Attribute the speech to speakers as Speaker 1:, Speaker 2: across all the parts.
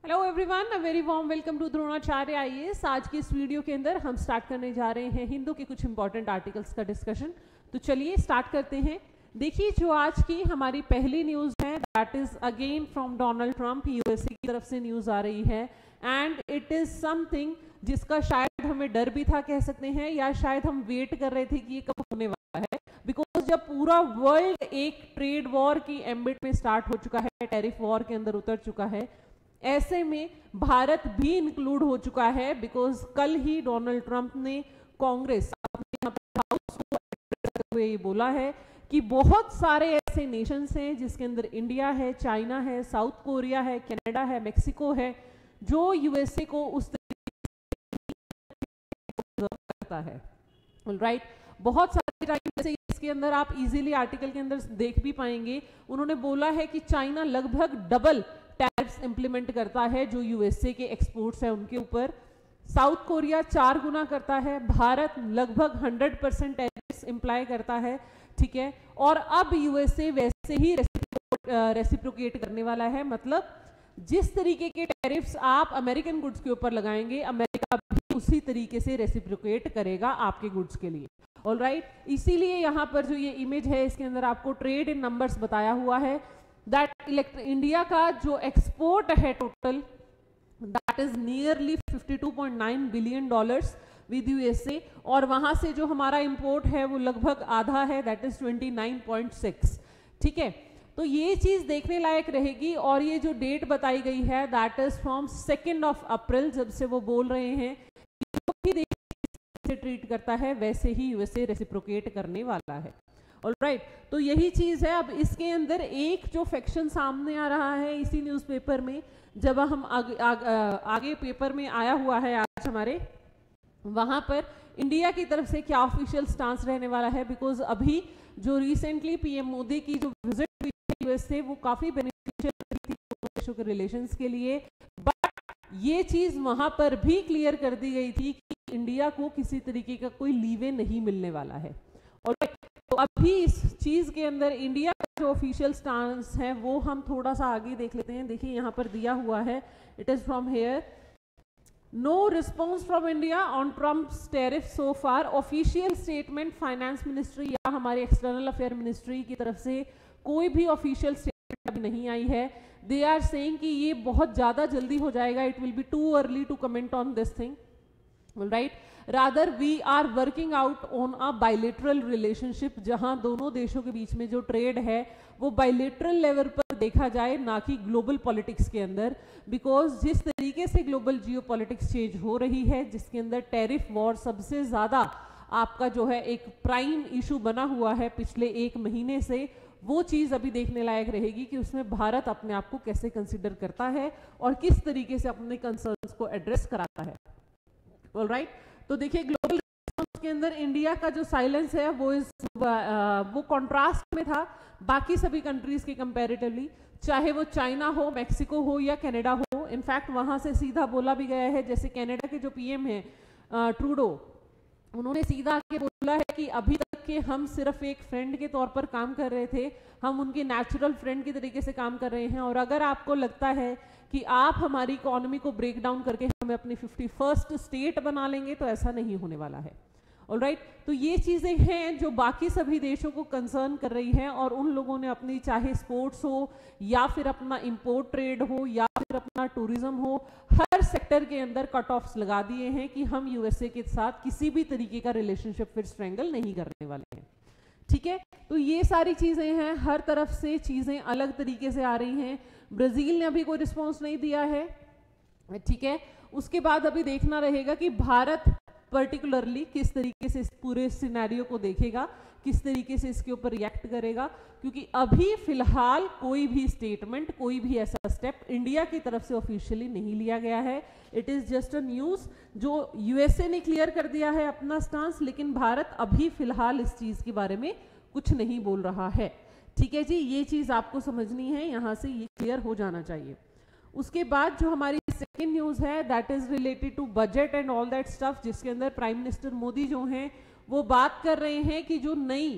Speaker 1: Hello everyone, a very warm welcome to Dronacharya IAS. आज की इस वीडियो के अंदर हम स्टार्ट करने जा रहे हैं हिंदू के कुछ इंपॉर्टेंट आर्टिकल्स का डिस्कशन। तो चलिए स्टार्ट करते हैं। देखिए, जो आज की हमारी पहली न्यूज है that is again from Donald Trump. USA की तरफ से न्यूज आ रही है एंड इट इज समथिंग जिसका शायद हमें डर भी था, कह सकते हैं, या शायद हम वेट कर रहे थे कि ये कब होने वाला है। बिकॉज जब पूरा वर्ल्ड एक ट्रेड वॉर की एम्बिट में स्टार्ट हो चुका है, टैरिफ वॉर के अंदर उतर चुका है, ऐसे में भारत भी इंक्लूड हो चुका है। बिकॉज कल ही डोनाल्ड ट्रंप ने कांग्रेस अपने यहाँ पर हाउस को करते हुए ये बोला है कि बहुत सारे ऐसे नेशंस हैं जिसके अंदर इंडिया है, चाइना है, साउथ कोरिया है, कनाडा है, मेक्सिको है, जो यूएसए को उस करता है। ऑलराइट, बहुत सारे टाइम जैसे इसके अंदर आप इजीली आर्टिकल के अंदर देख भी पाएंगे, उन्होंने बोला है कि चाइना लगभग डबल टैरिफ्स इंप्लीमेंट करता है जो यूएसए के एक्सपोर्ट्स है उनके ऊपर। साउथ कोरिया 4 गुना करता है, भारत लगभग 100% टैरिफ्स इंप्लाई करता है, ठीक है। और अब यूएसए वैसे ही रेसिप्रोकेट करने वाला है। मतलब जिस तरीके के टैरिफ्स आप अमेरिकन गुड्स के ऊपर लगाएंगे, अमेरिका भी उसी तरीके से रेसिप्रोकेट करेगा आपके गुड्स के लिए। ऑलराइट, इसीलिए यहां पर जो ये इमेज है इसके अंदर आपको ट्रेड इन नंबर्स बताया हुआ है दैट इंडिया का जो एक्सपोर्ट है total that is nearly $52.9 billion with USA, और वहां से जो हमारा इंपोर्ट है वो लगभग आधा है, दैट इज 29.6। ठीक है, तो ये चीज देखने लायक रहेगी। और ये जो डेट बताई गई है दैट इज फ्रॉम 2 अप्रैल, जब से वो बोल रहे हैं कि से ट्रीट करता है वैसे ही यूएसए रेसिप्रोकेट करने वाला है। ऑलराइट, तो यही चीज है। अब इसके अंदर एक जो फैक्शन सामने आ रहा है इसी न्यूज़पेपर में, जब हम आगे पेपर में आया हुआ है आज हमारे, वहां पर इंडिया की तरफ से क्या ऑफिशियल स्टांस रहने वाला है। बिकॉज अभी जो रिसेंटली पीएम मोदी की जो विजिट हुई है यूएसए वो काफी बेनिफिशियल थी देशों के रिलेशंस के लिए, बट ये चीज वहां पर भी क्लियर कर दी गई थी कि इंडिया को किसी तरीके का कोई लीवे नहीं मिलने वाला है। और तो अभी इस चीज के अंदर इंडिया का जो ऑफिशियल स्टांस है वो हम थोड़ा सा आगे देख लेते हैं। देखिए यहां पर दिया हुआ है, it is from here, no response from India on Trump's tariff so far. Official statement finance ministry या हमारे एक्सटर्नल अफेयर मिनिस्ट्री की तरफ से कोई भी ऑफिशियल स्टेटमेंट अभी नहीं आई है। दे आर सेइंग कि ये बहुत ज्यादा जल्दी हो जाएगा, it will be too early to comment on this thing. Right, rather we are working out on a bilateral relationship, जहां दोनों देशों के बीच में जो ट्रेड है वो बायलेटरल लेवल पर देखा जाए, ना कि ग्लोबल पॉलिटिक्स के अंदर। बिकॉज जिस तरीके से ग्लोबल जियोपॉलिटिक्स चेंज हो रही है, जिसके अंदर टैरिफ वॉर सबसे ज्यादा आपका जो है एक प्राइम इशू बना हुआ है पिछले 1 महीने से, वो चीज अभी देखने लायक रहेगी कि उसमें भारत अपने आप को कैसे कंसिडर करता है और किस तरीके से अपने कंसर्न्स को एड्रेस कराता है। ऑलराइट, तो देखिए ग्लोबल रिस्पॉन्स के अंदर इंडिया का जो साइलेंस है वो कॉन्ट्रास्ट में था बाकी सभी कंट्रीज के कंपैरेटिवली, चाहे वो चाइना हो, मैक्सिको हो या कनाडा हो। इनफैक्ट वहां से सीधा बोला भी गया है, जैसे कनाडा के जो पीएम है ट्रूडो, उन्होंने सीधा आके बोला है कि अभी तक के हम सिर्फ एक फ्रेंड के तौर पर काम कर रहे थे, हम उनके नेचुरल फ्रेंड की तरीके से काम कर रहे हैं, और अगर आपको लगता है कि आप हमारी इकोनॉमी को ब्रेक डाउन करके हमें अपनी 51st स्टेट बना लेंगे तो ऐसा नहीं होने वाला है। ऑलराइट, तो ये चीजें हैं जो बाकी सभी देशों को कंसर्न कर रही हैं, और उन लोगों ने अपनी चाहे स्पोर्ट्स हो या फिर अपना इंपोर्ट ट्रेड हो या फिर अपना टूरिज्म हो, हर सेक्टर के अंदर कट ऑफ्स लगा दिए हैं कि हम यूएसए के साथ किसी भी तरीके का रिलेशनशिप फिर स्ट्रेंगल नहीं करने वाले हैं। ठीक है, तो ये सारी चीजें हैं, हर तरफ से चीजें अलग तरीके से आ रही हैं। ब्राजील ने अभी कोई रिस्पॉन्स नहीं दिया है, ठीक है। उसके बाद अभी देखना रहेगा कि भारत पर्टिकुलरली किस तरीके से इस पूरे सिनेरियो को देखेगा, किस तरीके से इसके ऊपर रिएक्ट करेगा, क्योंकि अभी फिलहाल कोई भी स्टेटमेंट, कोई भी ऐसा स्टेप इंडिया की तरफ से ऑफिशियली नहीं लिया गया है। It is just a news जो यूएसए ने क्लियर कर दिया है अपना स्टांस, लेकिन भारत अभी फिलहाल इस चीज के बारे में कुछ नहीं बोल रहा है। ठीक है जी, ये चीज आपको समझनी है, यहां से ये क्लियर हो जाना चाहिए। उसके बाद जो हमारी सेकेंड न्यूज है that is related to budget and all that stuff, जिसके अंदर प्राइम मिनिस्टर मोदी जो हैं वो बात कर रहे हैं कि जो नई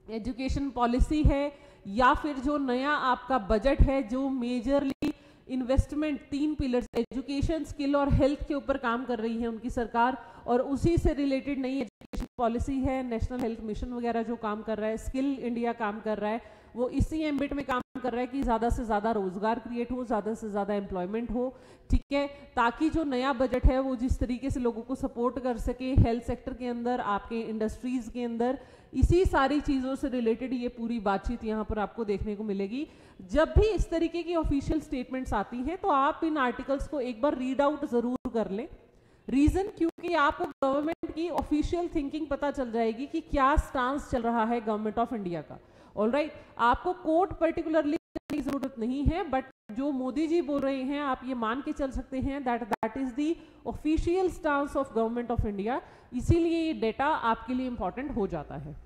Speaker 1: एजुकेशन पॉलिसी है या फिर जो नया आपका बजट है जो majorly investment 3 pillars education, skill और हेल्थ के ऊपर काम कर रही है उनकी सरकार, और उसी से रिलेटेड नई एजुकेशन पॉलिसी है, नेशनल हेल्थ मिशन वगैरह जो काम कर रहा है, स्किल इंडिया काम कर रहा है, वो इसी एम्बिट में काम कर रहा है कि ज़्यादा से ज़्यादा रोजगार क्रिएट हो, ज़्यादा से ज़्यादा एम्प्लॉयमेंट हो, ठीक है, ताकि जो नया बजट है वो जिस तरीके से लोगों को सपोर्ट कर सके हेल्थ सेक्टर के अंदर, आपके इंडस्ट्रीज के अंदर, इसी सारी चीज़ों से रिलेटेड ये पूरी बातचीत यहाँ पर आपको देखने को मिलेगी। जब भी इस तरीके की ऑफिशियल स्टेटमेंट्स आती हैं तो आप इन आर्टिकल्स को एक बार रीड आउट जरूर कर लें। रीजन क्योंकि आपको गवर्नमेंट की ऑफिशियल थिंकिंग पता चल जाएगी कि क्या स्टांस चल रहा है गवर्नमेंट ऑफ इंडिया का। ऑलराइट, आपको कोट पर्टिकुलरली करने की जरूरत नहीं है, बट जो मोदी जी बोल रहे हैं आप ये मान के चल सकते हैं that is the official stance of government of India, इसीलिए ये डेटा आपके लिए इंपॉर्टेंट हो जाता है।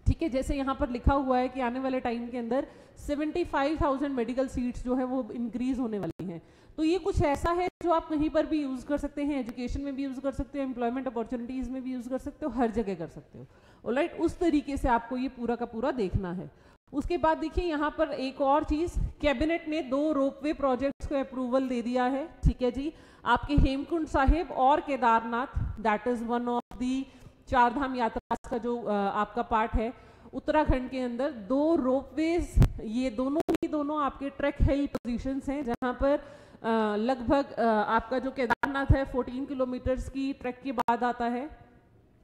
Speaker 1: ठीक है, जैसे यहाँ पर लिखा हुआ है कि आने वाले टाइम के अंदर 75,000 मेडिकल सीट्स जो है वो इंक्रीज होने वाली हैं, तो ये कुछ ऐसा है जो आप कहीं पर भी यूज कर सकते हैं, एजुकेशन में भी यूज कर सकते हो, एम्प्लॉयमेंट अपॉर्चुनिटीज में भी यूज कर सकते हो, हर जगह कर सकते हो। ऑलराइट, उस तरीके से आपको ये पूरा का पूरा देखना है। उसके बाद देखिए यहाँ पर एक और चीज, कैबिनेट ने 2 रोपवे प्रोजेक्ट्स को अप्रूवल दे दिया है। ठीक है जी, आपके हेमकुंड साहिब और Kedarnath, that is one of the 4 धाम यात्रा का जो आपका पार्ट है उत्तराखंड के अंदर, 2 रोपवेज, ये दोनों आपके ट्रैक हिल पोजीशंस हैं, जहां पर लगभग आपका जो केदारनाथ है 14 किलोमीटर्स की ट्रैक के बाद आता है,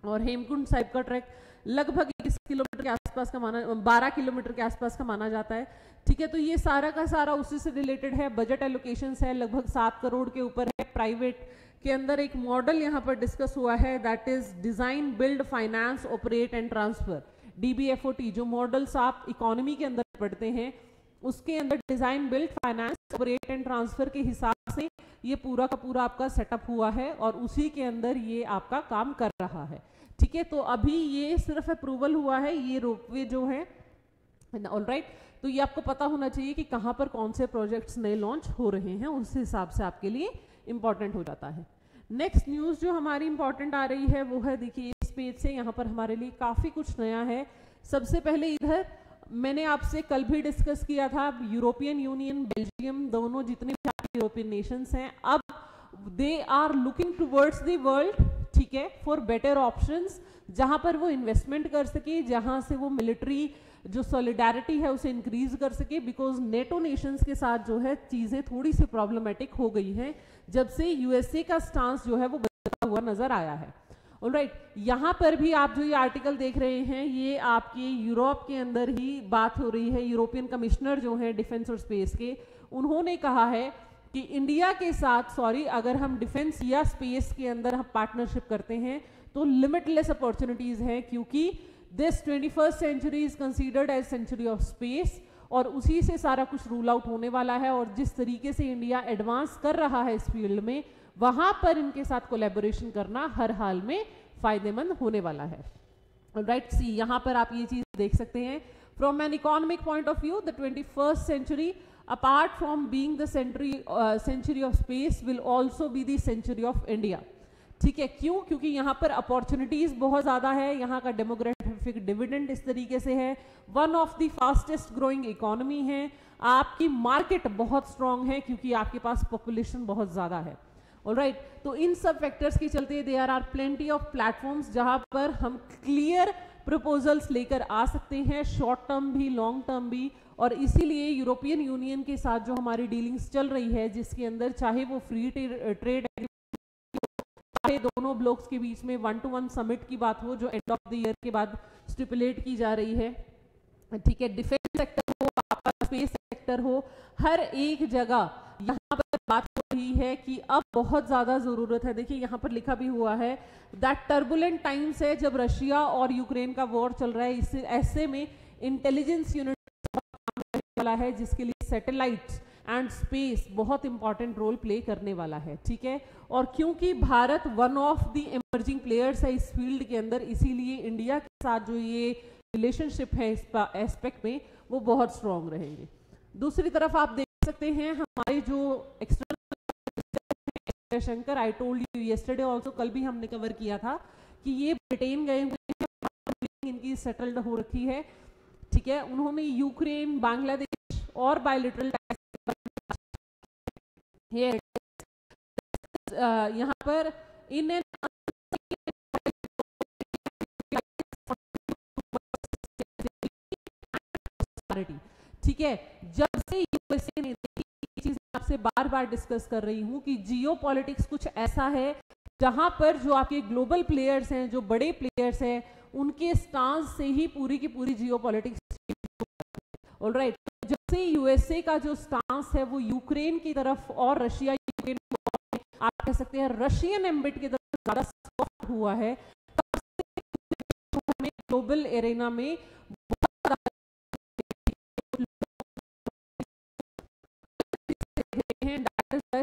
Speaker 1: और हेमकुंड साहिब का ट्रैक लगभग 21 किलोमीटर के आसपास का 12 किलोमीटर के आसपास का माना जाता है। ठीक है, तो ये सारा का सारा उसी से रिलेटेड है। बजट एलोकेशंस है लगभग 7 करोड़ के ऊपर है। प्राइवेट के अंदर एक मॉडल यहाँ पर डिस्कस हुआ है, that is design build finance operate and transfer, DBFOT। जो मॉडल्स आप इकोनॉमी के अंदर पढ़ते हैं उसके अंदर design build finance operate and transfer के हिसाब से ये पूरा का पूरा आपका सेटअप हुआ है, और उसी के अंदर ये आपका काम कर रहा है। ठीक है, तो अभी ये सिर्फ अप्रूवल हुआ है, ये रोपवे जो है। ऑलराइट, तो ये आपको पता होना चाहिए कि कहाँ पर कौन से प्रोजेक्ट्स नए लॉन्च हो रहे हैं, उस हिसाब से आपके लिए इंपॉर्टेंट हो जाता है। नेक्स्ट न्यूज़ जो हमारी इंपॉर्टेंट आ रही है वो है, देखिए इस पेज से यहाँ पर हमारे लिए काफ़ी कुछ नया है। सबसे पहले इधर मैंने आपसे कल भी डिस्कस किया था, यूरोपियन यूनियन, बेल्जियम, दोनों जितने भी यूरोपियन नेशंस हैं, अब they are looking towards the world, ठीक है, फॉर बेटर ऑप्शंस, जहां पर वो इन्वेस्टमेंट कर सके, जहां से वो मिलिट्री जो सॉलिडारिटी है उसे इंक्रीज कर सके, बिकॉज नेटो नेशंस के साथ जो है चीजें थोड़ी सी प्रॉब्लमेटिक हो गई हैं जब से यूएसए का स्टांस जो है वो बदलता हुआ नजर आया है। ऑलराइट, यहाँ पर भी आप जो ये आर्टिकल देख रहे हैं ये आपके यूरोप के अंदर ही बात हो रही है। यूरोपियन कमिश्नर जो है डिफेंस और स्पेस के, उन्होंने कहा है कि इंडिया के साथ अगर हम डिफेंस या स्पेस के अंदर हम पार्टनरशिप करते हैं तो लिमिटलेस अपॉर्चुनिटीज हैं, क्योंकि this 21st century is considered as century of space, और उसी से सारा कुछ रूल आउट होने वाला है। और जिस तरीके से इंडिया एडवांस कर रहा है इस फील्ड में, वहां पर इनके साथ कोलैबोरेशन करना हर हाल में फायदेमंद होने वाला है। राइट, सी यहाँ पर आप ये चीज देख सकते हैं, from an economic point of view the 21st century apart from being the century of space will also be the century of India। ठीक है, क्यों? क्योंकि यहाँ पर अपॉर्चुनिटीज बहुत ज्यादा है, यहाँ का डेमोग्राफिक डिविडेंड इस तरीके से है, one of the fastest growing economy है, आपकी मार्केट बहुत स्ट्रांग है क्योंकि आपके पास पॉपुलेशन बहुत ज्यादा है। ऑलराइट, तो इन सब फैक्टर्स के चलते there are plenty of platforms जहां पर हम क्लियर प्रपोजल्स लेकर आ सकते हैं, शॉर्ट टर्म भी, लॉन्ग टर्म भी। और इसीलिए यूरोपियन यूनियन के साथ जो हमारी डीलिंग्स चल रही है, जिसके अंदर चाहे वो फ्री ट्रेड, चाहे दोनों ब्लॉक्स के बीच में 1-to-1 समिट की बात हो जो एंड ऑफ द ईयर के बाद स्टिपुलेट की जा रही है, ठीक है, डिफेंस सेक्टर हो, आपका स्पेस सेक्टर हो, हर एक जगह यहाँ पर बात हो रही है कि अब बहुत ज्यादा जरूरत है। देखिए यहाँ पर लिखा भी हुआ है दैट टर्बुलेंट टाइम्स है, जब रशिया और यूक्रेन का वॉर चल रहा है, इससे ऐसे में इंटेलिजेंस यूनिट वाला है, जिसके लिए सैटेलाइट्स एंड स्पेस बहुत इंपॉर्टेंट रोल प्ले करने वाला है। ठीक है, और क्योंकि Bharat one of the emerging players है इस फील्ड के अंदर, इसीलिए इंडिया के साथ जो ये रिलेशनशिप है इस एस्पेक्ट में वो बहुत स्ट्रॉन्ग रहेंगे। दूसरी तरफ आप देख सकते हैं हमारे जो external Shankar, I told you yesterday also, कल भी हमने कवर किया था कि ये ब्रिटेन गए हुए हैं, इनकी सेटल्ड हो रखी है। ठीक है, उन्होंने यूक्रेन, बांग्लादेश और बायलैटरल यहाँ पर इन ठीक है, जब से यूएसए ने, ये चीज आपसे बार बार डिस्कस कर रही हूं कि जियो पॉलिटिक्स कुछ ऐसा है जहां पर जो आपके ग्लोबल प्लेयर्स हैं, जो बड़े प्लेयर्स हैं, उनके स्टांस से ही पूरी की पूरी जियो पॉलिटिक्स। ऑलराइट, जब से यूएसए का जो स्टांस है वो यूक्रेन की तरफ और रशिया यूक्रेन, आप कह सकते हैं रशियन एम्बिट की तरफ ज्यादा सॉफ्ट हुआ है, तब से हमें ग्लोबल एरेना में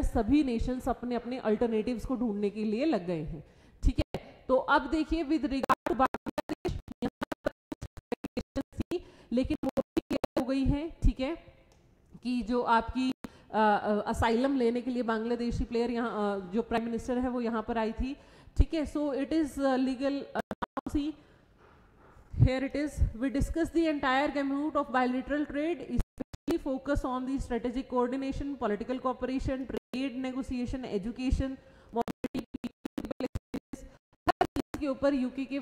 Speaker 1: सभी नेशंस अपने अपने अल्टरनेटिव्स को ढूंढने के लिए लग गए हैं। ठीक है, तो अब देखिए विद रिगार्ड टू बांग्लादेश, लेकिन वो हो गई है, ठीक है, कि जो आपकी असाइलम लेने के लिए बांग्लादेशी प्लेयर यहाँ जो प्राइम मिनिस्टर है वो यहाँ पर आई थी। ठीक है, so it is legal. See here it is, we discuss the entire gamut of bilateral trade, especially focus on the strategic coordination, political cooperation, trade negotiation, education, mobility, के ऊपर यूके के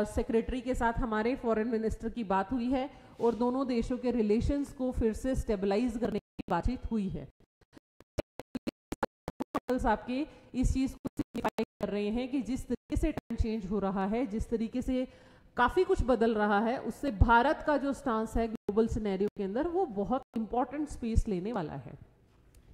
Speaker 1: सेक्रेटरी के साथ हमारे फॉरेन मिनिस्टर की बात हुई है और दोनों देशों के रिलेशंस को फिर से स्टेबलाइज करने की बातचीत हुई है। आपके इस चीज को सिग्निफाई कर रहे हैं कि जिस तरीके से टाइम चेंज हो रहा है, जिस तरीके से काफी कुछ बदल रहा है, उससे भारत का जो स्टांस है ग्लोबल सिनेरियो के अंदर वो बहुत इंपॉर्टेंट स्पेस लेने वाला है।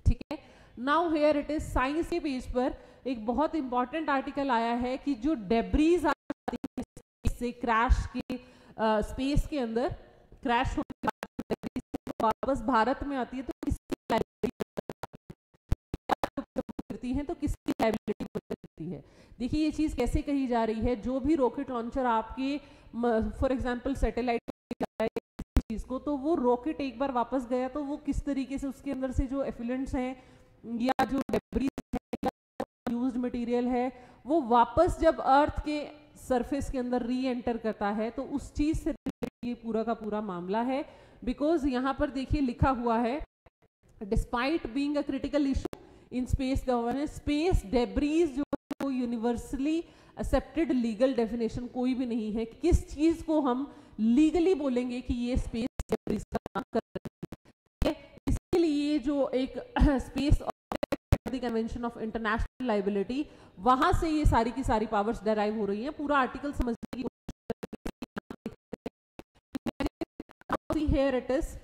Speaker 1: ठीक है, now here it is, science के पेज पर एक बहुत इंपॉर्टेंट आर्टिकल आया है कि जो डेब्रीज आती है से क्रैश के स्पेस के अंदर क्रैश होने के बाद वापस भारत में आती है तो किसकी लायबिलिटी है, तो किसकी लायबिलिटी बनती है। देखिए ये चीज कैसे कही जा रही है, जो भी रॉकेट लॉन्चर आपके फॉर एग्जांपल सैटेलाइट चीज को, तो वो रॉकेट एक बार वापस गया तो वो किस तरीके से उसके अंदर से जो एफिलेंट्स हैं या जो डेब्रीज यूज्ड मटेरियल है वो वापस जब अर्थ के सरफेस के अंदर री एंटर करता है तो उस चीज से ये पूरा का पूरा मामला है। बिकॉज यहाँ पर देखिए लिखा हुआ है, despite being a critical issue in space governance, space debris जो यूनिवर्सली एक्सेप्टेड लीगल डेफिनेशन कोई भी नहीं है, किस चीज को हम लीगली बोलेंगे कि ये स्पेस डेब्रीज का काम कर रही है। इसके लिए जो एक space convention of international liability, वहां से ये सारी की सारी पावर्स डेराइव हो रही हैं। पूरा आर्टिकल समझने की कोशिश, here it is,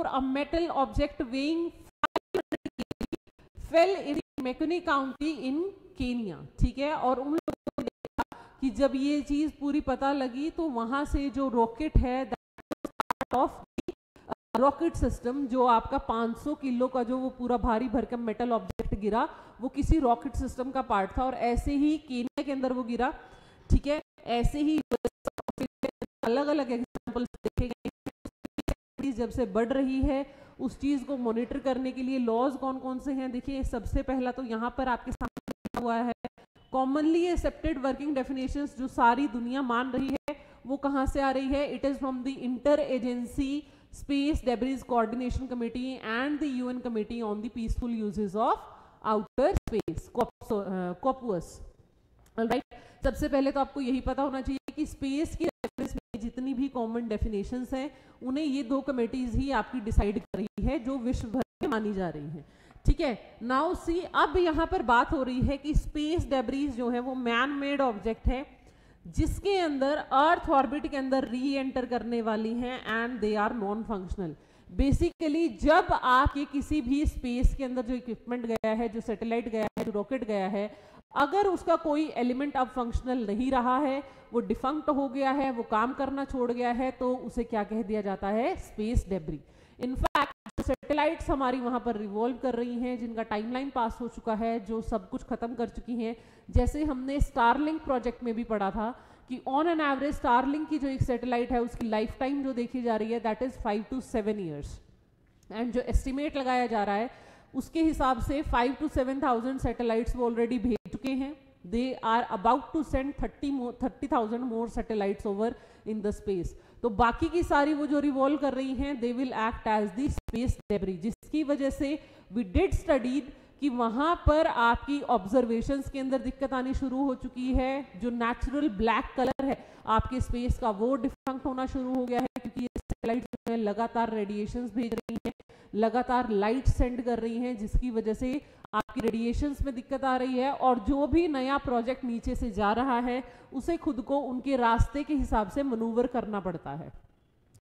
Speaker 1: a metal object weighing 500 kg fell in Makoni County in Kenya। ठीक है, और उन लोगों ने देखा कि जब ये चीज पूरी पता लगी तो वहां से जो रॉकेट है ऑफ रॉकेट सिस्टम, जो आपका 500 किलो का जो वो पूरा भारी भरकम मेटल ऑब्जेक्ट गिरा, वो किसी रॉकेट सिस्टम का पार्ट था और ऐसे ही केन्या के अंदर वो गिरा। ठीक है, ऐसे ही अलग अलग एग्जांपल देखे गए। जब से बढ़ रही है उस चीज को मॉनिटर करने के लिए लॉज कौन कौन से हैं, देखिए सबसे पहला तो यहाँ पर आपके सामने हुआ है कॉमनली एक्सेप्टेड वर्किंग डेफिनेशंस, जो सारी दुनिया मान रही है, वो कहाँ से आ रही है? It is from the inter agency space debris coordination committee and the UN committee on the peaceful uses of outer space, COPUOS. Alright, सबसे पहले तो आपको यही पता होना चाहिए कि स्पेस की रेफरेंस में जितनी भी कॉमन डेफिनेशंस हैं उन्हें ये दो कमेटीज ही आपकी डिसाइड कर रही है, जो विश्व भर में मानी जा रही हैं। ठीक है, नाउ सी, अब यहाँ पर बात हो रही है कि स्पेस डेब्रीज जो है वो मैन मेड ऑब्जेक्ट है जिसके अंदर अर्थ ऑर्बिट के अंदर री एंटर करने वाली हैं and they are non functional. Basically जब आप ये किसी भी स्पेस के अंदर जो इक्विपमेंट गया है, जो सैटेलाइट गया है, जो रॉकेट गया है, अगर उसका कोई एलिमेंट अब फंक्शनल नहीं रहा है, वो डिफंक्ट हो गया है, वो काम करना छोड़ गया है, तो उसे क्या कह दिया जाता है? Space debris. इनफैक्ट सैटेलाइट्स हमारी वहां पर रिवॉल्व कर रही हैं, जिनका टाइमलाइन पास हो चुका है, जो सब कुछ खत्म कर चुकी हैं। जैसे हमने स्टारलिंक प्रोजेक्ट में भी पढ़ा था कि ऑन एन एवरेज स्टारलिंक की जो एक सैटेलाइट है उसकी लाइफ टाइम जो देखी जा रही है that is 5 to 7 years, and जो एस्टिमेट लगाया जा रहा है उसके हिसाब से 5 to 7,000 सैटेलाइट्स वो ऑलरेडी भेज चुके हैं। They are about to send 30,000 more satellites over in the space. तो बाकी की सारी वो जो रिवॉल्व कर रही हैं they will act as the space debris, जिसकी वजह से वी डिड स्टडीड कि वहां पर आपकी ऑब्जर्वेशंस के अंदर दिक्कत आनी शुरू हो चुकी है। जो नेचुरल ब्लैक कलर है आपके स्पेस का वो डिफंक्ट होना शुरू हो गया है, क्योंकि ये सैटेलाइट जो है लगातार रेडिएशंस भेज रही हैं, लगातार लाइट सेंड कर रही हैं, जिसकी वजह से आपकी रेडिएशंस में दिक्कत आ रही है। और जो भी नया प्रोजेक्ट नीचे से जा रहा है उसे खुद को उनके रास्ते के हिसाब से मनूवर करना पड़ता है,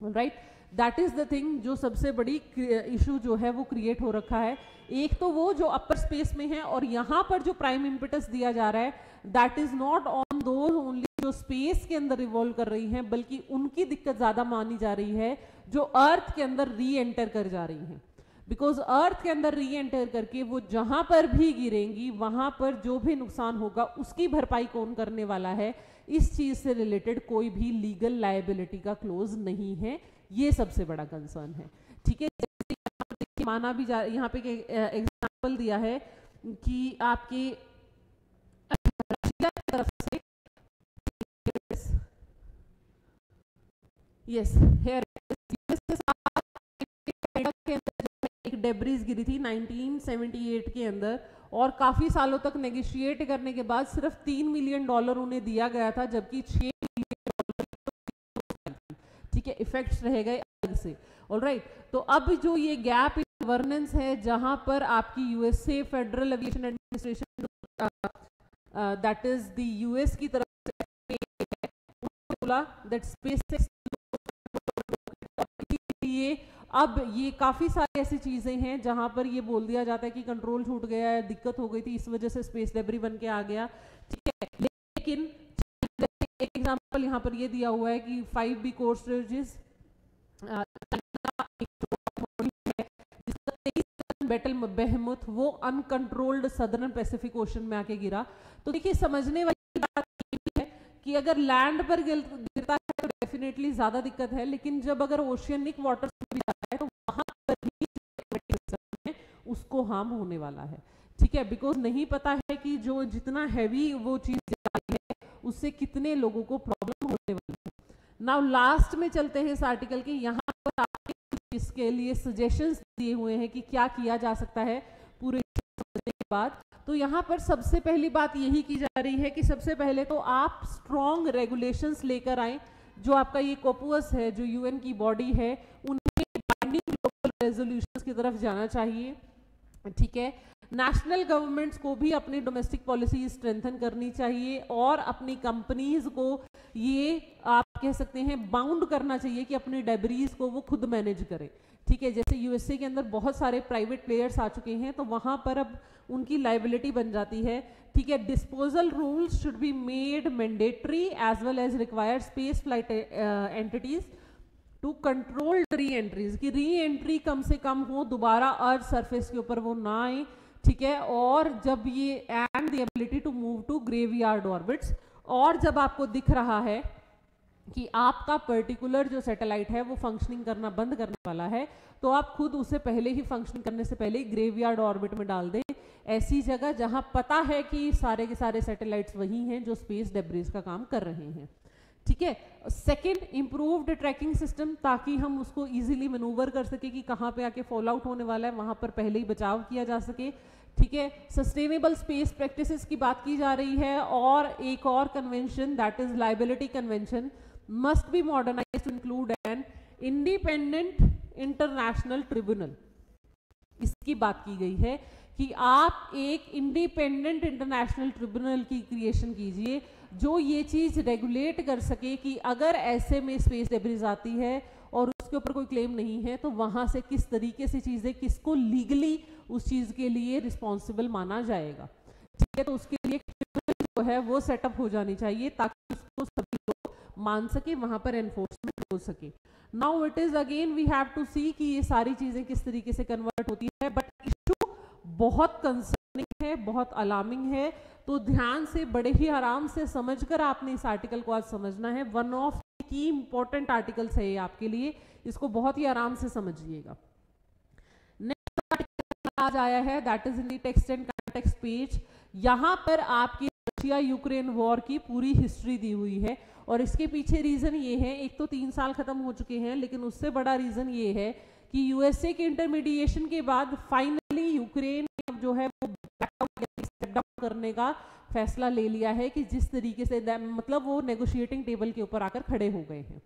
Speaker 1: right. That is the thing जो सबसे बड़ी इशू जो है वो क्रिएट हो रखा है। एक तो वो जो अपर स्पेस में है, और यहाँ पर जो प्राइम इम्पेटस दिया जा रहा है that is not on those only जो स्पेस के अंदर रिवॉल्व कर रही हैं, बल्कि उनकी दिक्कत ज्यादा मानी जा रही है जो अर्थ के अंदर री एंटर कर जा रही हैं। बिकॉज अर्थ के अंदर री एंटर करके वो जहां पर भी गिरेंगी वहां पर जो भी नुकसान होगा उसकी भरपाई कौन करने वाला है, इस चीज से रिलेटेड कोई भी लीगल लायबिलिटी का क्लोज नहीं है। ये सबसे बड़ा कंसर्न है, ठीक है। जैसे माना भी जा, यहाँ पे एग्जांपल दिया है कि आपके रशिया की तरफ से यस हेयर एक डेब्रीज गिरी थी 1978 के अंदर, और काफी सालों तक नेगोशिएट करने के बाद सिर्फ $3 मिलियन उन्हें दिया गया था, जबकि $6 मिलियन, ठीक है, इफेक्ट्स रह गए अलग से। ऑलराइट, तो अब जो ये गैप इन गवर्नेंस है जहां पर आपकी USA federal aviation administration that is the US की तरफ से बोला दैट स्पेसएक्स ये अब ये काफी सारी ऐसी चीजें हैं जहां पर ये बोल दिया जाता है कि कंट्रोल छूट गया है, दिक्कत हो गई थी, इस वजह से स्पेस डेब्री बन के आ गया, ठीक है। लेकिन एक एग्जांपल यहाँ पर ये दिया हुआ है कि 5B कोर स्टोरेजेस बैटल बेहेमथ वो अनकंट्रोल्ड सदर्न पैसिफिक ओशन में आके गिरा। तो देखिए समझने वाली बात ये है कि अगर लैंड पर गिरता है तो डेफिनेटली ज्यादा दिक्कत है, लेकिन जब अगर ओशियनिक वाटर में जाता है तो वहां पर भी उसको हार्म होने वाला है, ठीक है। बिकॉज नहीं पता है कि जो जितना हैवी वो चीज जा रही है उससे कितने लोगों को प्रॉब्लम होने वाली है। नाउ लास्ट में चलते हैं इस आर्टिकल के, यहाँ पर आपके इसके लिए सजेशंस दिए हुए हैं कि क्या किया जा सकता है पूरे समझने के बाद। तो यहाँ पर सबसे पहली बात यही की जा रही है कि सबसे पहले तो आप स्ट्रॉन्ग रेगुलेशंस लेकर आए। जो आपका ये कोपुअस है, जो यूएन की बॉडी है, उन्हें बाइंडिंग ग्लोबल रेजोल्यूशंस की तरफ जाना चाहिए, ठीक है। नेशनल गवर्नमेंट्स को भी अपनी डोमेस्टिक पॉलिसी स्ट्रेंथन करनी चाहिए और अपनी कंपनीज को ये आप कह सकते हैं बाउंड करना चाहिए कि अपनी डेब्रीज को वो खुद मैनेज करें, ठीक है। जैसे यूएसए के अंदर बहुत सारे प्राइवेट प्लेयर्स आ चुके हैं, तो वहां पर अब उनकी लाइबिलिटी बन जाती है, ठीक है। Disposal rules should be made mandatory as well as required space flight entities to control re entries, की री एंट्री कम से कम हो, दोबारा अर्थ सरफेस के ऊपर वो ना आए, ठीक है। और जब ये and the ability to move to graveyard orbits, और जब आपको दिख रहा है कि आपका पर्टिकुलर जो सैटेलाइट है वो फंक्शनिंग करना बंद करने वाला है, तो आप खुद उसे पहले ही फंक्शन करने से पहले ग्रेवयार्ड ऑर्बिट में डाल दें, ऐसी जगह जहां पता है कि सारे के सारे सैटेलाइट्स वही हैं जो स्पेस डेब्रीज का काम कर रहे हैं, ठीक है। सेकेंड, इंप्रूव्ड ट्रैकिंग सिस्टम, ताकि हम उसको इजीली मैनूवर कर सके कि कहाँ पे आके फॉल आउट होने वाला है, वहां पर पहले ही बचाव किया जा सके, ठीक है। सस्टेनेबल स्पेस प्रैक्टिसेस की बात की जा रही है, और एक और convention that is liability convention must be modernized to include an independent international tribunal। इसकी बात की गई है कि आप एक इंडिपेंडेंट इंटरनेशनल ट्रिब्यूनल की क्रिएशन कीजिए जो ये चीज रेगुलेट कर सके कि अगर ऐसे में स्पेस डेब्रीज आती है और उसके ऊपर कोई क्लेम नहीं है तो वहां से किस तरीके से चीजें, किसको लीगली उस चीज के लिए रिस्पॉन्सिबल माना जाएगा, ठीक है। तो उसके लिए ट्रिब्यूनल जो है वो सेटअप हो जानी चाहिए ताकि उसको सभी लोग मान सके, वहां पर एनफोर्समेंट हो सके। Now it is again we have to see कि ये सारी चीजें किस तरीके से कन्वर्ट होती है, बट इशू बहुत कंसर्निंग है, बहुत अलार्मिंग है, तो ध्यान से बड़े ही आराम से समझकर आपने इस आर्टिकल को आज समझना है। वन ऑफ की इंपॉर्टेंट आर्टिकल्स है ये आपके लिए, इसको बहुत ही आराम से समझिएगा। नेक्स्ट आर्टिकल आज आया है that is in the text and context page. यहां पर आपके रशिया यूक्रेन वॉर की पूरी हिस्ट्री दी हुई है। और इसके पीछे रीजन ये है, एक तो 3 साल खत्म हो चुके हैं, लेकिन उससे बड़ा रीजन ये है कि यूएसए के इंटरमीडिएशन के बाद फाइनली यूक्रेन ने जो है वो स्टेप डाउन करने का फैसला ले लिया है, कि जिस तरीके से मतलब वो नेगोशिएटिंग टेबल के ऊपर आकर खड़े हो गए हैं।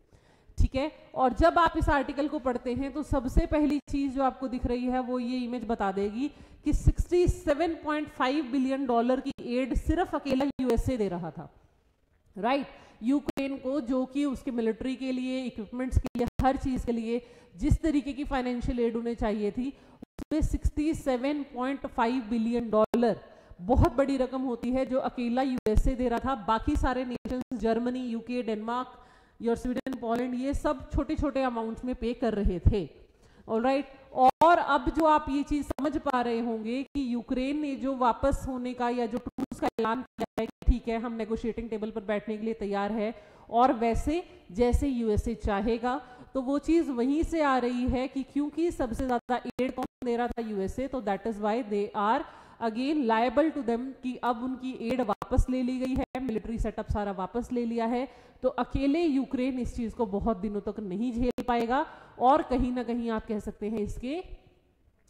Speaker 1: ठीक है, और जब आप इस आर्टिकल को पढ़ते हैं तो सबसे पहली चीज जो आपको दिख रही है वो ये इमेज बता देगी कि 67.5 बिलियन डॉलर की एड सिर्फ अकेला यूएसए दे रहा था, राइट, यूक्रेन को, जो कि उसके मिलिट्री के लिए, इक्विपमेंट्स के लिए, हर चीज के लिए जिस तरीके की फाइनेंशियल एड उन्हें चाहिए थी, उसमें 67.5 बिलियन डॉलर बहुत बड़ी रकम होती है जो अकेला यूएसए दे रहा था। बाकी सारे Nations, Germany, UK, Denmark, your Sweden, Poland, ये सब छोटे छोटे अमाउंट्स में पे कर रहे थे। ऑलराइट, और अब जो आप ये चीज समझ पा रहे होंगे कि यूक्रेन ने जो वापस होने का या जो ट्रूस का ऐलान किया है कि ठीक है हम नेगोशिएटिंग टेबल पर बैठने के लिए तैयार है, और वैसे जैसे यूएसए चाहेगा, तो वो चीज वहीं से आ रही है कि क्योंकि सबसे ज्यादा एड कौन दे रहा था, यूएसए, तो that is why they are again liable to them, कि अब उनकी एड वापस ले ली गई है, मिलिट्री सेटअप सारा वापस ले लिया है, तो अकेले यूक्रेन इस चीज को बहुत दिनों तक नहीं झेल पाएगा, और कहीं ना कहीं आप कह सकते हैं इसके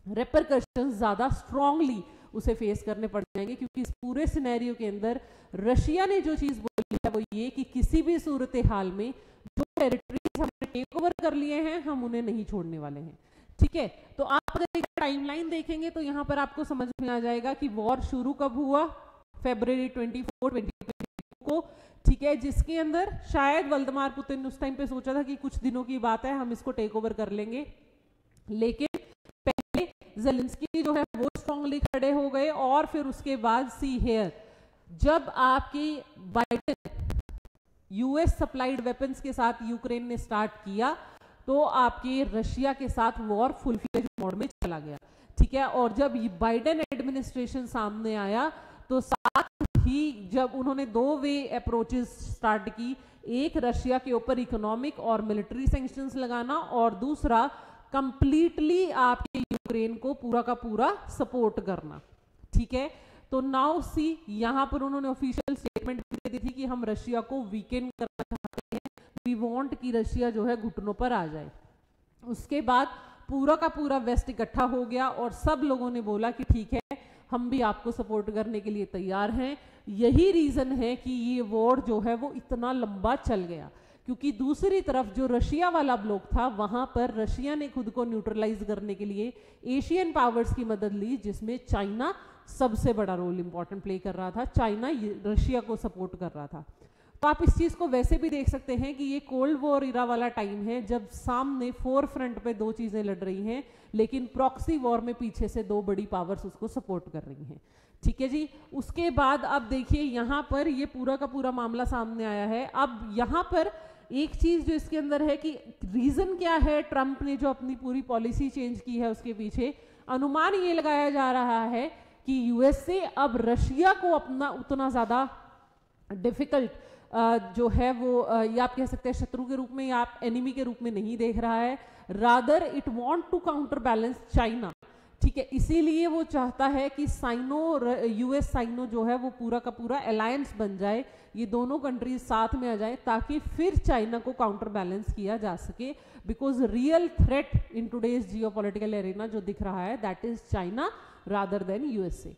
Speaker 1: रेपरकशंस ज्यादा स्ट्रांगली उसे फेस करने पड़ जाएंगे, क्योंकि इस पूरे सिनेरियो के अंदर रशिया ने जो चीज बोली है वो ये कि किसी भी सूरत हाल में जो टेरिटरीज हमने टेक ओवर कर लिए हैं हम उन्हें नहीं छोड़ने वाले हैं। ठीक है, तो आप अगर एक टाइमलाइन देखेंगे तो यहाँ पर आपको समझ में आ जाएगा कि वॉर शुरू कब हुआ, फरवरी 24, 2022 को, ठीक है, जिसके अंदर शायद व्लादिमीर पुतिन ने उस टाइम पे सोचा था कि कुछ दिनों की बात है, हम इसको टेक ओवर कर लेंगे, लेकिन पहले ज़ेलेंस्की जो है वो स्ट्रांगली खड़े हो गए, और फिर उसके बाद सी हियर, जब आपकी बाइडेन यूएस सप्लाइड वेपन्स के साथ यूक्रेन ने स्टार्ट किया, तो आपके रशिया के साथ वॉर फुल फ्लेज मोड में चला गया। ठीक है, और जब बाइडेन एडमिनिस्ट्रेशन सामने आया तो साथ ही जब उन्होंने 2 वे अप्रोचेस स्टार्ट की, एक रशिया के ऊपर इकोनॉमिक और मिलिट्री सैंक्शंस लगाना, और दूसरा कंप्लीटली आपके यूक्रेन को पूरा का पूरा सपोर्ट करना। ठीक है, तो नाउ सी, यहां पर उन्होंने ऑफिशियल स्टेटमेंट दे दी थी कि हम रशिया को वीकेंड करना चाहते हैं, वी वांट कि रशिया जो है घुटनों पर आ जाए। उसके बाद पूरा का पूरा वेस्ट इकट्ठा हो गया, और सब लोगों ने बोला कि ठीक है हम भी आपको सपोर्ट करने के लिए तैयार हैं। यही रीजन है कि ये वॉर जो है वो इतना लंबा चल गया, क्योंकि दूसरी तरफ जो रशिया वाला ब्लॉक था, वहां पर रशिया ने खुद को न्यूट्रलाइज करने के लिए एशियन पावर्स की मदद ली, जिसमें चाइना सबसे बड़ा रोल इंपॉर्टेंट प्ले कर रहा था। चाइना रशिया को सपोर्ट कर रहा था। तो आप इस चीज को वैसे भी देख सकते हैं कि ये कोल्ड वॉर इरा वाला टाइम है, जब सामने 4 फ्रंट पे 2 चीजें लड़ रही हैं, लेकिन प्रॉक्सी वॉर में पीछे से 2 बड़ी पावर्स उसको सपोर्ट कर रही हैं। ठीक है जी, उसके बाद अब देखिए यहां पर ये पूरा का पूरा मामला सामने आया है। अब यहां पर एक चीज जो इसके अंदर है कि रीजन क्या है, ट्रंप ने जो अपनी पूरी पॉलिसी चेंज की है उसके पीछे अनुमान ये लगाया जा रहा है कि यूएसए अब रशिया को अपना उतना ज्यादा डिफिकल्ट जो है वो या आप कह सकते हैं शत्रु के रूप में या आप एनिमी के रूप में नहीं देख रहा है, rather it want to counter balance China. ठीक है, इसीलिए वो चाहता है कि साइनो यूएस साइनो जो है वो पूरा का पूरा अलायंस बन जाए, ये दोनों कंट्रीज साथ में आ जाए, ताकि फिर चाइना को काउंटर बैलेंस किया जा सके। Because real threat in today's geopolitical arena जो दिख रहा है that is China rather than USA.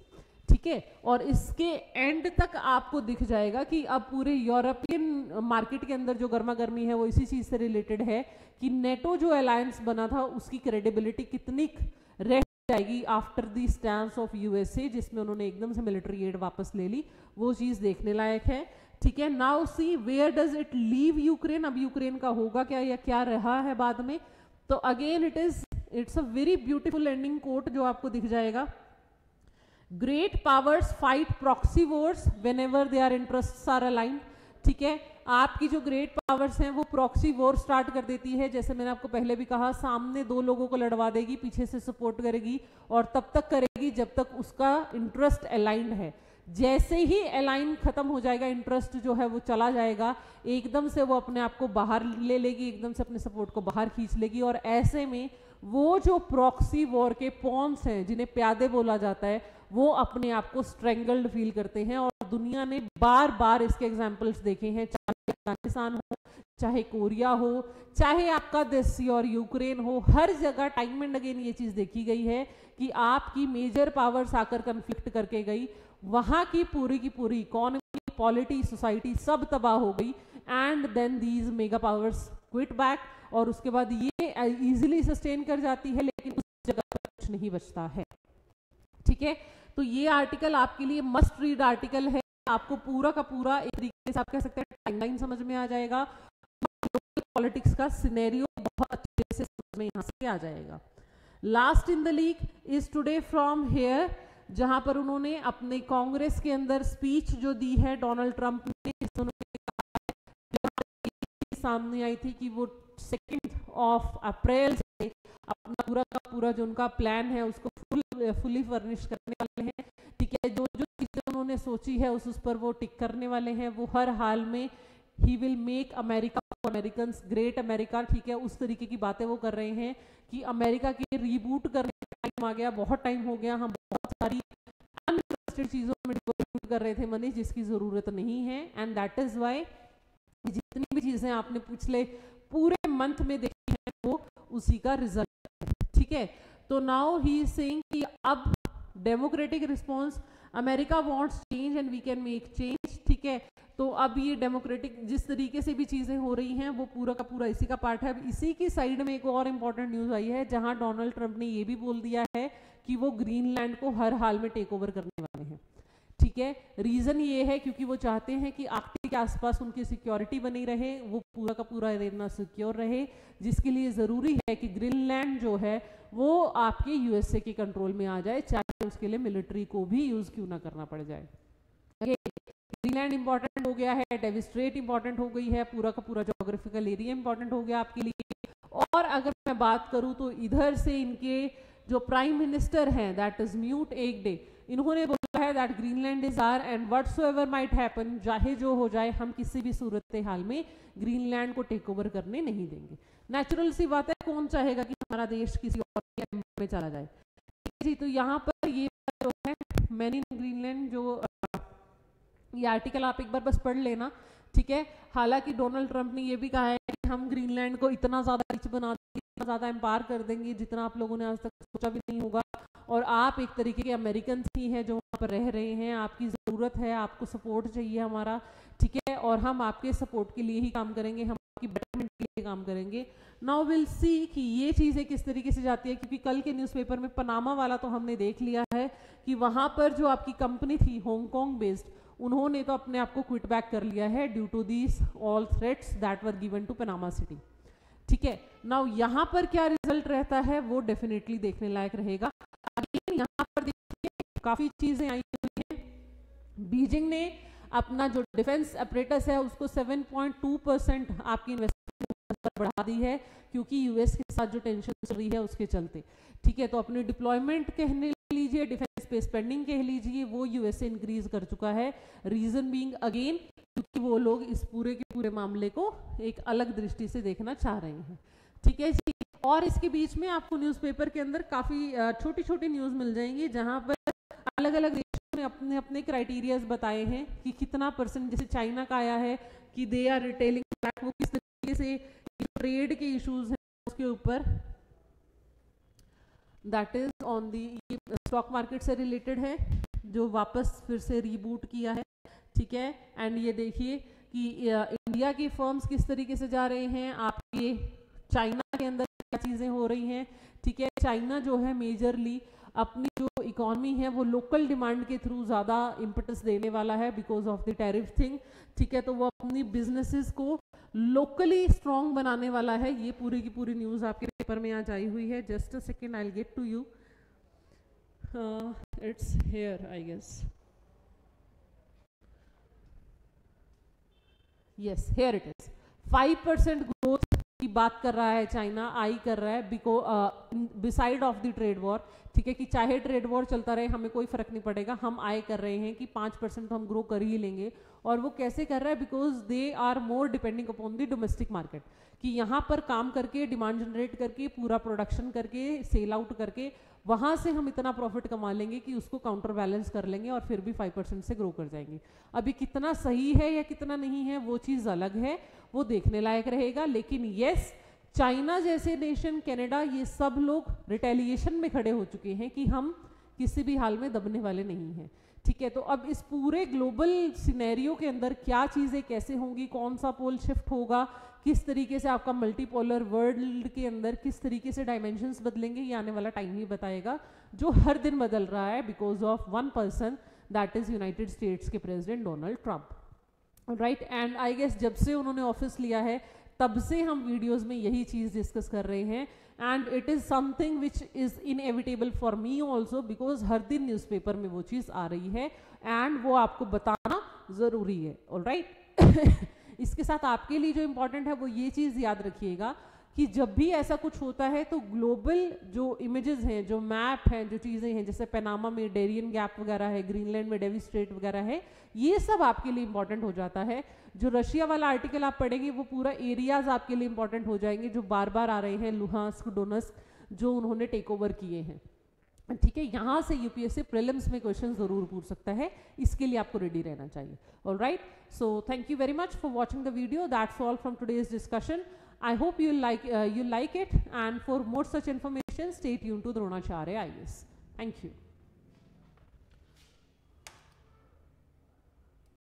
Speaker 1: ठीक है, और इसके एंड तक आपको दिख जाएगा कि अब पूरे यूरोपियन मार्केट के अंदर जो गर्मा गर्मी है वो इसी चीज से रिलेटेड है कि नेटो जो अलायंस बना था उसकी क्रेडिबिलिटी कितनी रह जाएगी after the stance of USA, जिसमें उन्होंने एकदम से मिलिट्री एड वापस ले ली, वो चीज देखने लायक है। ठीक है, now see where does it leave Ukraine, अब यूक्रेन का होगा क्या या क्या रहा है बाद में। तो again it's a very beautiful ending quote जो आपको दिख जाएगा। Great powers fight proxy wars whenever their interests are aligned. ठीक है, आपकी जो ग्रेट पावर्स हैं वो प्रॉक्सी वॉर स्टार्ट कर देती है, जैसे मैंने आपको पहले भी कहा, सामने 2 लोगों को लड़वा देगी, पीछे से सपोर्ट करेगी, और तब तक करेगी जब तक उसका इंटरेस्ट अलाइंड है। जैसे ही अलाइन खत्म हो जाएगा, इंटरेस्ट जो है वो चला जाएगा, एकदम से वो अपने आप को बाहर ले लेगी, एकदम से अपने सपोर्ट को बाहर खींच लेगी, और ऐसे में वो जो प्रॉक्सी वॉर के पॉन्स हैं जिन्हें प्यादे बोला जाता है वो अपने आप को स्ट्रेंगल्ड फील करते हैं, और दुनिया ने बार बार इसके एग्जाम्पल्स देखे हैं, चाहे अफगानिस्तान हो, चाहे कोरिया हो, चाहे आपका देश और यूक्रेन हो, हर जगह टाइम एंड अगेन ये चीज देखी गई है कि आपकी मेजर पावर्स आकर कंफ्लिक्ट करके गई, वहां की पूरी इकोनॉमी, पॉलिटी, सोसाइटी सब तबाह हो गई, and then these mega powers quit back, और उसके बाद ये इजीली सस्टेन कर जाती है, लेकिन उस जगह पर कुछ नहीं बचता है। ठीक है, तो ये आर्टिकल आपके लिए मस्ट रीड आर्टिकल है, आपको पूरा का पूरा एक तरीके से आप कह सकते हैं टाइमलाइन समझ में आ जाएगा, पॉलिटिक्स का सिनेरियो बहुत अच्छे से समझ में यहाँ से आ जाएगा। Last in the league is today from here, जहां पर उन्होंने अपने कांग्रेस के अंदर स्पीच जो दी है डोनाल्ड ट्रंप ने, सामने आई थी कि वो 2 अप्रैल से अपना पूरा का पूरा जो उनका प्लान है उसको फुली फर्निश करने वाले हैं। ठीक है, जो जो चीजें उन्होंने सोची है उस पर वो टिक करने वाले हैं। वो हर हाल में he will make America American great America, ठीक है, उस तरीके की बातें वो कर रहे हैं कि अमेरिका के रीबूट करने का टाइम आ गया, बहुत टाइम हो गया, हम बहुत सारी अनइंटरेस्टेड चीजों में डिवोट कर रहे थे मनी, जिसकी जरूरत नहीं है, एंड दैट इज वाई जितनी भी चीजें आपने पिछले पूरे मंथ में देखी है वो उसी का रिजल्ट है। ठीक है, तो नाउ ही इज सेइंग कि अब democratic response, America wants change and we can make change. ठीक है, तो अब ये डेमोक्रेटिक जिस तरीके से भी चीजें हो रही हैं वो पूरा का पूरा इसी का पार्ट है। अब इसी की साइड में एक और इम्पोर्टेंट न्यूज आई है, जहां डोनाल्ड ट्रंप ने ये भी बोल दिया है कि वो ग्रीनलैंड को हर हाल में टेक ओवर करने वाले हैं। ठीक है, रीजन ये है क्योंकि वो चाहते हैं कि आर्कटिक के आसपास उनकी सिक्योरिटी बनी रहे, वो पूरा का पूरा एरिया सिक्योर रहे, जिसके लिए जरूरी है कि ग्रीनलैंड जो है वो आपके यूएसए के कंट्रोल में आ जाए, चाहे उसके लिए मिलिट्री को भी यूज क्यों ना करना पड़ जाए। ग्रीनलैंड इंपॉर्टेंट हो गया है, डेविस स्ट्रेट इंपॉर्टेंट हो गई है, पूरा का पूरा ज्योग्राफिकल एरिया इंपॉर्टेंट हो गया आपके लिए। और अगर मैं बात करूं तो इधर से इनके जो प्राइम मिनिस्टर हैं दैट इज न्यूट एगडे, इन्होंने बोला है that Greenland is our and whatsoever might happen, चाहे जो हो जाए हम किसी भी सूरत हाल में ग्रीनलैंड को टेक ओवर करने नहीं देंगे। नेचुरल सी बात है, कौन चाहेगा कि हमारा देश किसी और में चला जाए। जी, तो यहाँ पर ये जो है मैन इन ग्रीनलैंड, जो ये आर्टिकल आप एक बार बस पढ़ लेना। ठीक है, हालांकि डोनाल्ड ट्रंप ने ये भी कहा है कि हम ग्रीनलैंड को इतना ज्यादा रिच बना देंगे, इतना ज्यादा एम्पावर कर देंगे जितना आप लोगों ने आज तक सोचा भी नहीं होगा, और आप एक तरीके के अमेरिकन ही हैं जो वहाँ पर रह रहे हैं, आपकी ज़रूरत है, आपको सपोर्ट चाहिए हमारा। ठीक है, और हम आपके सपोर्ट के लिए ही काम करेंगे, हम आपकी बेटरमेंट के लिए काम करेंगे। नाउ विल सी कि ये चीज़ें किस तरीके से जाती है, क्योंकि कल के न्यूज़पेपर में पनामा वाला तो हमने देख लिया है कि वहाँ पर जो आपकी कंपनी थी हांगकांग बेस्ड, उन्होंने तो अपने आप को क्विट बैक कर लिया है due to these all threats that were given to Panama City. ठीक है, नाउ यहाँ पर क्या रिजल्ट रहता है वो डेफिनेटली देखने लायक रहेगा। यहाँ पर देखिए काफी चीजें आई हुई हैं। बीजिंग ने अपना जो डिफेंस अपरेटस है उसको 7.2% आपकी इन्वेस्टमेंट बढ़ा दी है, क्योंकि यूएस के साथ जो टेंशन चल रही है उसके चलते। ठीक है, तो अपनी डिप्लॉयमेंट कह लीजिए, डिफेंस पे स्पेंडिंग कह लीजिए, वो यूएस से इंक्रीज कर चुका है। रीजन बीइंग अगेन क्योंकि वो लोग इस पूरे के पूरे मामले को एक अलग दृष्टि से देखना चाह रहे हैं। ठीक है जी, और इसके बीच में आपको न्यूज़पेपर के अंदर काफ़ी छोटी छोटी न्यूज़ मिल जाएंगी, जहां पर अलग अलग देशों ने अपने अपने क्राइटेरियाज बताए हैं कि कितना %, जैसे चाइना का आया है कि दे आर रिटेलिंग बैक, वो किस तरीके से ट्रेड के इश्यूज हैं उसके ऊपर, that is on the stock market से रिलेटेड है जो वापस फिर से रीबूट किया है। ठीक है, एंड ये देखिए कि इंडिया की फर्म्स किस तरीके से जा रहे हैं, आपके चाइना के अंदर क्या चीज़ें हो रही हैं। ठीक है, चाइना जो है मेजरली अपनी जो इकोनॉमी है वो लोकल डिमांड के थ्रू ज़्यादा इम्पटस देने वाला है because of the tariff thing. ठीक है, तो वो अपनी बिजनेसेस को लोकली स्ट्रॉन्ग बनाने वाला है। ये पूरी की पूरी न्यूज़ आपके पेपर में आज आई हुई है। Just a second, I will get to you, it's here I guess, yes here it is. 5% growth की बात कर रहा है चाइना, आई कर रहा है beside of the trade war. ठीक है, कि चाहे ट्रेड वॉर चलता रहे हमें कोई फर्क नहीं पड़ेगा, हम आय कर रहे हैं कि 5% तो हम ग्रो कर ही लेंगे, और वो कैसे कर रहा है, because they are more depending upon the domestic market, कि यहाँ पर काम करके डिमांड जनरेट करके पूरा प्रोडक्शन करके सेल आउट करके वहाँ से हम इतना प्रॉफिट कमा लेंगे कि उसको काउंटर बैलेंस कर लेंगे और फिर भी 5% से ग्रो कर जाएंगे। अभी कितना सही है या कितना नहीं है वो चीज़ अलग है, वो देखने लायक रहेगा। लेकिन यस, चाइना जैसे नेशन, कनाडा, ये सब लोग रिटेलिएशन में खड़े हो चुके हैं कि हम किसी भी हाल में दबने वाले नहीं हैं। ठीक है, तो अब इस पूरे ग्लोबल सिनेरियो के अंदर क्या चीज़ें कैसे होंगी, कौन सा पोल शिफ्ट होगा, किस तरीके से आपका मल्टीपोलर वर्ल्ड के अंदर किस तरीके से डायमेंशंस बदलेंगे, ये आने वाला टाइम ही बताएगा, जो हर दिन बदल रहा है because of one person, that is United States के president Donald Trump, right. And I guess जब से उन्होंने ऑफिस लिया है तब से हम वीडियोस में यही चीज़ डिस्कस कर रहे हैं, and it is something which is inevitable for me also, because हर दिन न्यूज़पेपर में वो चीज़ आ रही है एंड वो आपको बताना ज़रूरी है, ऑलराइट। इसके साथ आपके लिए जो इम्पोर्टेंट है वो ये चीज़ याद रखिएगा कि जब भी ऐसा कुछ होता है तो ग्लोबल जो इमेजेस हैं, जो मैप हैं, जो चीज़ें हैं, जैसे पनामा में डेरियन गैप वगैरह है, ग्रीनलैंड में डेवी स्ट्रेट वगैरह है, ये सब आपके लिए इंपॉर्टेंट हो जाता है। जो रशिया वाला आर्टिकल आप पढ़ेंगे वो पूरा एरियाज आपके लिए इंपॉर्टेंट हो जाएंगे जो बार बार आ रहे हैं, लुहांस्क, डोनेस्क, जो उन्होंने टेक ओवर किए हैं। ठीक है, यहाँ से यूपीएससी प्रीलिम्स में क्वेश्चन जरूर पूछ सकता है, इसके लिए आपको रेडी रहना चाहिए। Alright, so thank you very much for watching the video. That's all from today's discussion. I hope you like it, and for more such information stay tuned to Dronacharya IAS. Thank you.